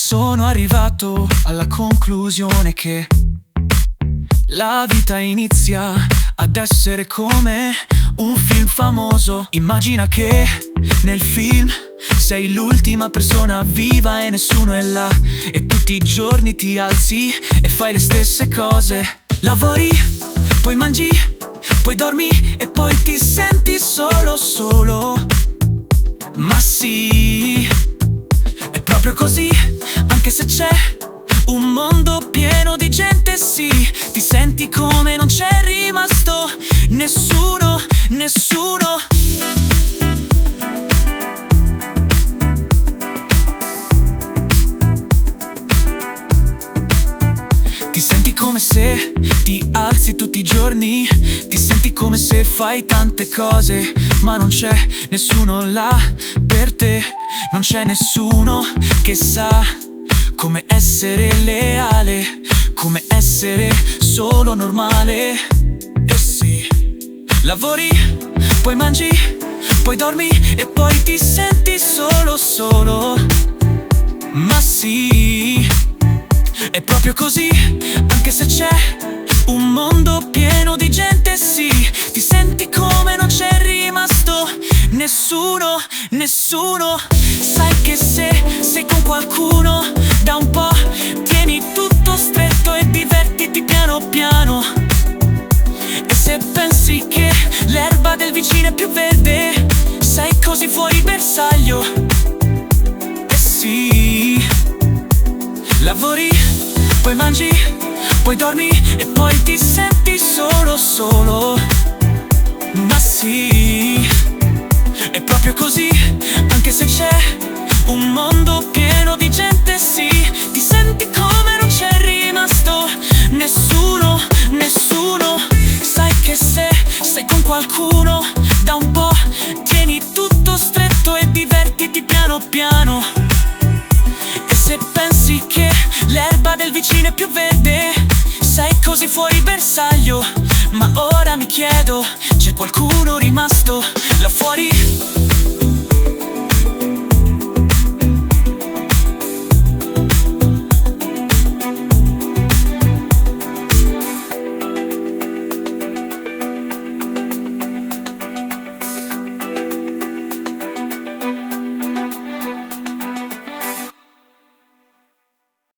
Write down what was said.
Sono arrivato alla conclusione che la vita inizia ad essere come un film famoso. Immagina che nel film sei l'ultima persona viva e nessuno è là, e tutti i giorni ti alzi e fai le stesse cose. Lavori, poi mangi, poi dormi e poi ti senti solo. Ma sì, è proprio così, anche se c'è un mondo pieno di gente, sì, ti senti come non c'è rimasto nessuno. Ti senti come se ti alzi tutti i giorni, ti senti come se fai tante cose, ma non c'è nessuno là per te, non c'è nessuno che sa come essere leale, come essere solo normale. E sì, lavori, poi mangi, poi dormi e poi ti senti solo. Ma sì, è proprio così, anche se c'è un mondo pieno di gente, sì, ti senti come non c'è rimasto nessuno. Sai che se sei con qualcuno da un po', tieni tutto stretto e divertiti piano piano. E se pensi che l'erba del vicino è più verde, sei così fuori bersaglio. E sì, lavori, poi mangi, poi dormi e poi ti senti solo. Ma sì, è proprio così, anche se c'è un mondo pieno di gente, sì, ti senti come non c'è rimasto nessuno. Sai che se sei con qualcuno da un po', tieni tutto stretto e divertiti piano piano. E se pensi che l'erba del vicino è più verde, sei così fuori bersaglio. Ma ora mi chiedo, c'è qualcuno rimasto là fuori?